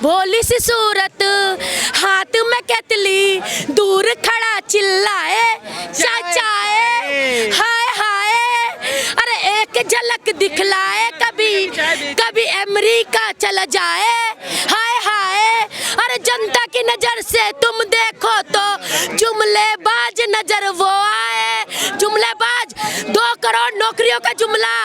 भोली सी सूरत, हाथ में केतली, दूर खड़ा चिल्लाए चाचाए हाय हाय। अरे एक झलक दिखलाए, कभी कभी अमेरिका चला जाए हाय हाय। अरे जनता की नजर से तुम देखो तो जुमलेबाज नजर वो आए। जुमलेबाज 2 करोड़ नौकरियों का जुमला,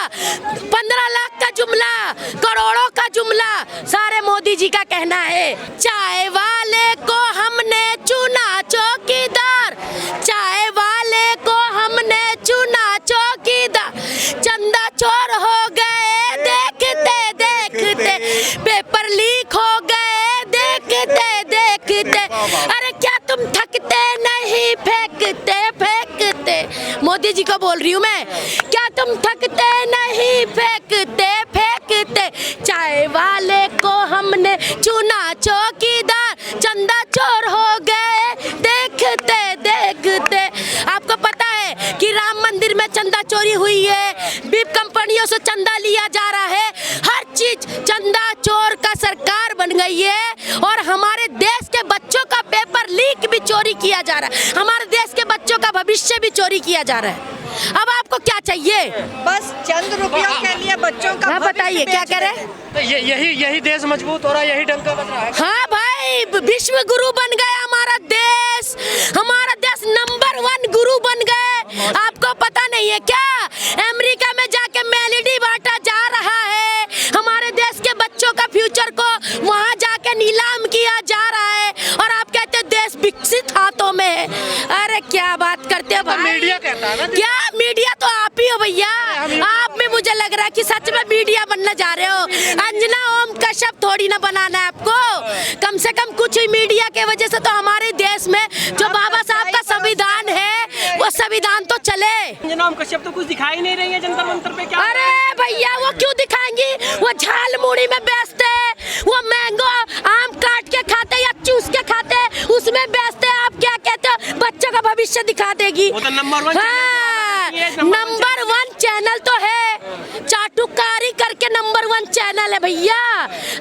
15 लाख का जुमला, करोड़ों का जुमला, सारे मोदी जी का कहना है। चाय वाले को हमने चुना चौकीदार, चाय वाले को हमने चुना चौकीदार, चंदा चोर हो गए देखते देखते, पेपर लीक हो गए देखते देखते। अरे क्या तुम थकते नहीं फेंकते फेंकते, मोदी जी को बोल रही हूँ मैं, क्या तुम थकते नहीं फेंकते फेंकते। चाय वाले को हमने चुना चौकीदार, चंदा चोर हो गए देखते देखते। आपको पता है कि राम मंदिर में चंदा चोरी हुई है, बीप कंपनियों से चंदा लिया जा रहा है, हर चीज चंदा चोर का सरकार बन गई है। और हमारे देश के बच्चों का पेपर लीक भी चोरी किया जा रहा है, हमारे देश के बच्चों का भविष्य भी चोरी किया जा रहा है। अब आपको क्या चाहिए? बस चंद रुपयों के लिए बच्चों का हाँ बताइए क्या कह रहे हैं? तो यही देश मजबूत हो रहा है, यही डंका बज रहा है। हाँ भाई, विश्व गुरु बन गया हमारा देश, हमारा देश नंबर 1 गुरु बन गए। आपको पता नहीं है क्या? अमेरिका में जाके मेलेडी बांटा जा रहा है, हमारे देश के बच्चों का फ्यूचर को वहाँ जाके नीलाम किया जा रहा है, और आप कहते हैं देश विकसित हाथों में है। अरे क्या बात करते हो भाई? मीडिया कहता है ना। क्या मीडिया तो आप ही हो भैया, आप में मुझे लग रहा है कि सच में मीडिया बनना जा रहे हो। अंजना ओम कश्यप थोड़ी ना बनाना है आपको, कम से कम कुछ मीडिया के वजह से तो हमारे देश में जो बाबा साहब का संविधान है वो संविधान तो चले। अंजना ओम कश्यप तो कुछ दिखाई नहीं रही है जंतर मंतर पे, क्या? अरे भैया वो क्यों दिखाएंगी, वो झाल मुड़ी में बेचते हैं, वो मैंगो आम काट के खाते या चूस के खाते, उसमें बेचते हैं। आप क्या कहते हो बच्चों का भविष्य दिखा देगी? वो तो नंबर 1 चैनल तो है, चाटुकारी करके नंबर 1 चैनल है भैया।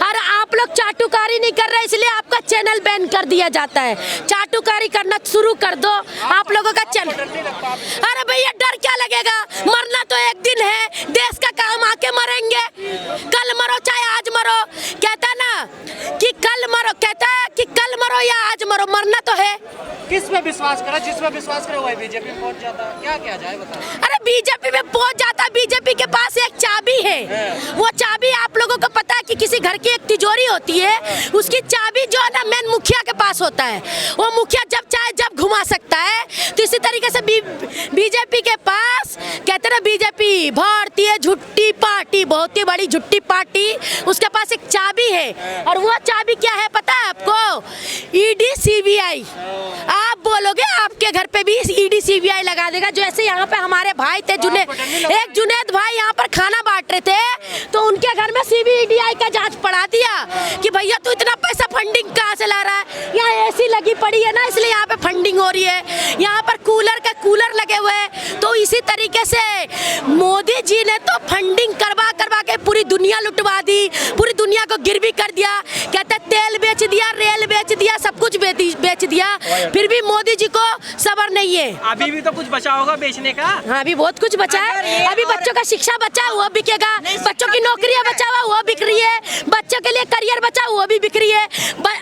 अरे आप लोग चाटुकारी नहीं कर रहे इसलिए आपका चैनल बैन कर दिया जाता है। चाटुकारी करना शुरू कर दो आप लोगों का चैनल। अरे भैया डर क्या लगेगा, मरना तो एक दिन है, देश का काम आके मरेंगे, कल मरो चाहे आज मरो। कहता ना कि कल मरो, कहता है कि कल मरो या आज मरो, मरना तो है। किस पे विश्वास करा? जिसमें विश्वास करे वही बीजेपी पहुंच जाता, क्या किया जाए बता? अरे बीजेपी में पहुंच जाता, बीजेपी के पास एक चाबी है, वो चाबी आप लोगों को पता है कि किसी घर की एक तिजोरी होती है, उसकी चाबी जो है ना मेन मुखिया के पास होता है, वो मुखिया जब चाहे जब घुमा सकता है। तो इसी तरीके से बीजेपी के पास, कहते ना बीजेपी भारतीय झुट्टी पार्टी, बहुत ही बड़ी झुट्टी पार्टी, उसके पास एक चाबी है, और वो चाबी क्या है पता है आपको? ED CBI. आप बोलोगे आपके घर पे भी ईडी सीबीआई लगा देगा। जैसे यहाँ पे हमारे भाई थे एक जुनेद भाई यहाँ पर खाना बांट रहे थे, तो उनके घर में सीबीआई का जांच पड़ा दिया कि भैया तू इतना पैसा फंडिंग कहाँ से ला रहा है? यहाँ एसी लगी पड़ी है ना इसलिए यहाँ पे फंडिंग हो रही है, यहाँ पर कूलर लगे हुए हैं। तो इसी तरीके से मोदी जी ने तो फंडिंग करवा करवा के पूरी दुनिया लुटवा दी, पूरी दुनिया को गिरवी कर दिया। कहते तेल बेच दिया, रेल बेच दिया, सब कुछ बेच दिया, फिर भी मोदी जी को सब्र नहीं है। अभी भी तो कुछ बचा होगा बेचने का। हाँ अभी बहुत कुछ बचा है, अभी बच्चों का शिक्षा बचा है वो बिकेगा, बच्चों की नौकरियां बचा हुआ वो बिक रही है, बच्चों के लिए करियर बचा वो भी बिक रही है।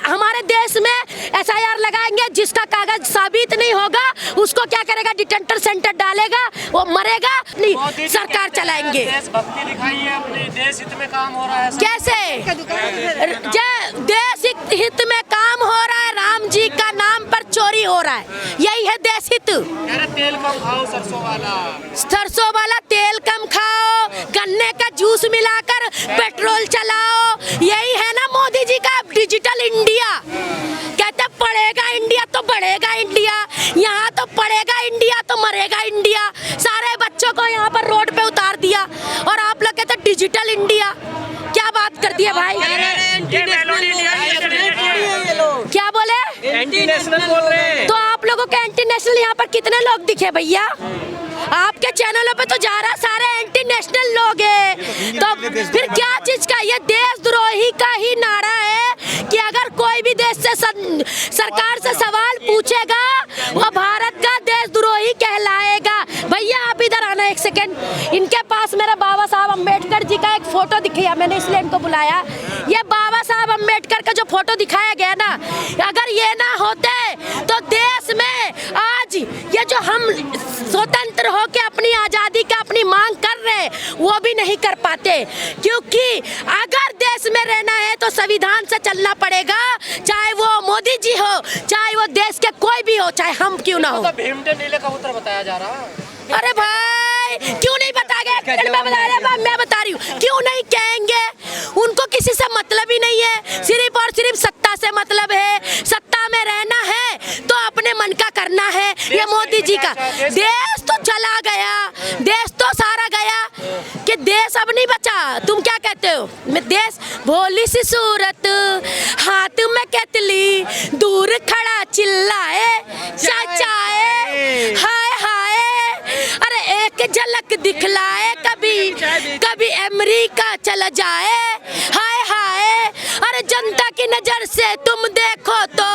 हमारे देश में SIR लगाएंगे, जिसका कागज साबित नहीं होगा उसको क्या करेगा? डिटेंटर सेंटर डालेगा, वो मरेगा नहीं, सरकार चलाएंगे। देशभक्ति दिखाई है अपने, देश हित में काम हो रहा है। कैसे देश हित में काम हो रहा है? राम जी का नाम पर चोरी हो रहा है, यही है देश हित। तेल कम खाओ, सरसों वाला तेल कम खाओ, गन्ने का जूस मिलाकर पेट्रोल चलाओ, यही है ना मोदी जी का डिजिटल इंडिया। कहते पढ़ेगा इंडिया तो बढ़ेगा इंडिया, यहाँ तो पढ़ेगा इंडिया तो मरेगा इंडिया। सारे बच्चों को यहाँ पर रोड पे उतार दिया, और आप लोग कहते डिजिटल इंडिया। क्या बात करती है भाई? क्या बोले? एंटी नेशनल बोल रहे हैं। तो आप लोगों के एंटी नेशनल यहाँ पर कितने लोग दिखे भैया? आपके चैनलों पे तो जा रहा सारे एंटी नेशनल लोग हैं, तो फिर क्या चीज का? ये देशद्रोही का ही नारा है कि अगर कोई भी देश से सरकार से सवाल पूछेगा वो भारत का देशद्रोही कहलाएगा। भैया आप इधर आना एक सेकेंड। इनके पास मेरा बाबा साहब अम्बेडकर जी का एक फोटो दिखाया, मैंने इसलिए इनको बुलाया। ये बाबा साहब अम्बेडकर का जो फोटो दिखाया गया ना, अगर ये ना होते तो देश में आज ये जो हम स्वतंत्र हो के अपनी आजादी का अपनी मांग कर रहे हैं वो भी नहीं कर पाते। क्योंकि अगर देश में रहना है तो संविधान से चलना पड़ेगा, चाहे वो मोदी जी हो, चाहे वो देश के कोई भी हो, चाहे हम क्यों ना हो। तो भीमटे नीले कबूतर बताया जा रहा है। अरे भाई क्यों नहीं बताएंगे? मैं बता रही हूँ क्यों नहीं कहेंगे। उनको किसी से मतलब ही नहीं है, सिर्फ और सिर्फ सत्ता से मतलब है। सत्ता में रहना है तो अपने मन का करना है। ये मोदी जी का देश तो चला गया, देश तो सारा गया कि देश अब नहीं बचा। तुम क्या कहते हो? मैं देश भोली सी सूरत हाथ में केतली दूर खड़ा चिल्लाए चाचाए हाय हाय। अरे एक झलक दिखलाए कभी कभी अमेरिका चला जाए हाय हाय। अरे जनता की नजर से तुम देखो तो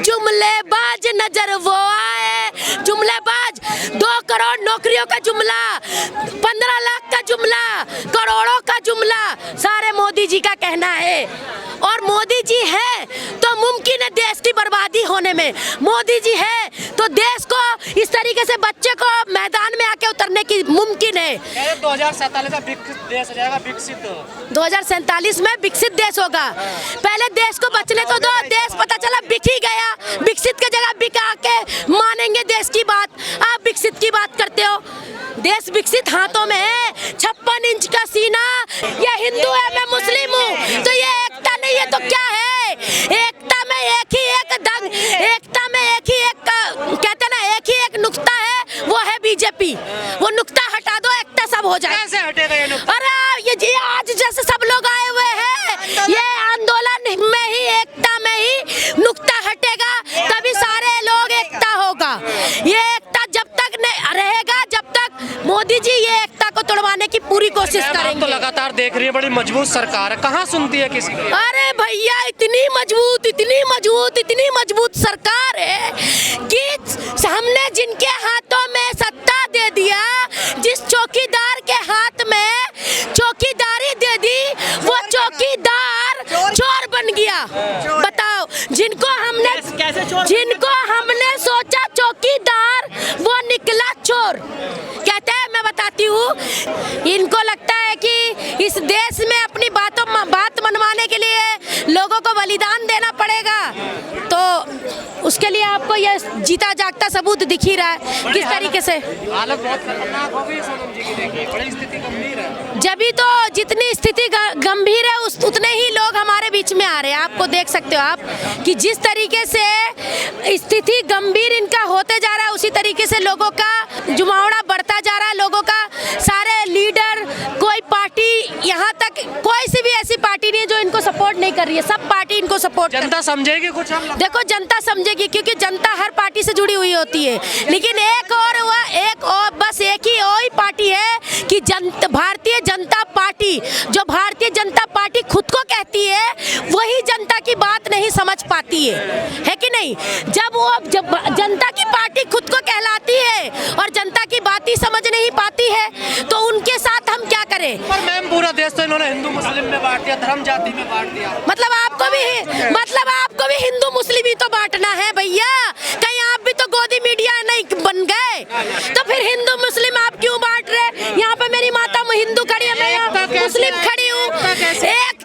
जुमलेबाज नजर वो आए। जुमलेबाज 2 करोड़ नौकरियों का जुमला, 15 लाख का जुमला, करोड़ों का जुमला सारे मोदी जी का कहना है। और मोदी जी है तो मुमकिन है देश की बर्बादी होने में। मोदी जी है तो देश को इस तरीके से बच्चे को मैदान में आके उतरने की मुमकिन है। 2047 में देश हो जाएगा विकसित। 2047 में विकसित देश होगा। पहले देश को बचने तो दो। देश पता चला बिक ही गया, विकसित की जगह बिका के मानेंगे देश की बात। आप विकसित की बात करते हो। देश विकसित हाथों में है, 56 इंच का सीना। ये हिंदू है, मैं मुस्लिम हूँ, तो ये एकता नहीं है तो क्या है? एकता में एक ही एक दंग, एकता में एक ही एक कहते ना एक ही एक नुक्ता है, वो है बीजेपी। वो नुक्ता हटा दो, एकता सब हो जाए। कैसे हटेगा ये नुक्ता? अरे ये आज जैसे सब लोग आए हुए हैं, ये आंदोलन में ही एकता में ही नुक्ता हटेगा, तभी सारे लोग एकता होगा। ये एकता जब तक नहीं रहेगा, जब तक मोदी जी ये एकता को तोड़वाने की पूरी कोशिश करेंगे। तो लगातार देख रही है बड़ी मजबूत सरकार है, कहाँ सुनती है किसी की? अरे भैया इतनी मजबूत इतनी मजबूत इतनी मजबूत सरकार है कि हमने जिनके हाथों में सत्ता दे दिया, जिस चौकीदार के हाथ में चौकीदारी दे दी, वो चौकीदार चोर बन गया। बताओ, जिनको हमने सोचा चौकीदार, वो निकला चोर। कहते हैं, मैं बताती हूँ, इनको लगता है कि इस देश में अपनी बात मनवाने के लिए लोगों को बलिदान देना पड़ेगा। तो उसके लिए आपको यह जीता जागता सबूत दिख ही रहा है किस तरीके से। हालत बहुत खतरनाक हो गई सोनम जी की, देखिए बड़ी स्थिति गंभीर है। जब तो जितनी स्थिति गंभीर है उतने ही लोग हमारे बीच में आ रहे हैं। आपको देख सकते हो आप कि जिस तरीके से स्थिति गंभीर इनका होते जा रहा है, उसी तरीके से लोगों का जुमावड़ा बढ़ता जा रहा है। लोगों का सारे लीडर, कोई पार्टी, यहाँ तक कोई सी भी ऐसी पार्टी नहीं है जो इनको सपोर्ट नहीं कर रही है। सब पार्टी इनको सपोर्ट। जनता समझेगी कुछ? हम देखो जनता समझेगी, क्योंकि जनता हर पार्टी से जुड़ी हुई होती है। लेकिन एक और बस एक ही और पार्टी है कि भारतीय जनता पार्टी, जो भारतीय जनता पार्टी खुद को कहती है, वही जनता की बात नहीं समझ पाती है कि नहीं? जब जनता की पार्टी खुद को कहलाती है और जनता की बात ही समझ नहीं पाती है, तो उनके साथ हम क्या करें? पर मैम पूरा देश तो इन्होंने हिंदू मुस्लिम में बांट दिया, धर्म जाति में बांट दिया। मतलब आपको भी हिंदू मुस्लिम ही तो बांटना है भैया। कहीं आप भी तो गोदी मीडिया नहीं बन गए? तो फिर हिंदू मुस्लिम आप क्यों बांट रहे? यहाँ पे मेरी माता हिंदू खड़ी है, मैं यहाँ मुस्लिम खड़ी हूँ। एक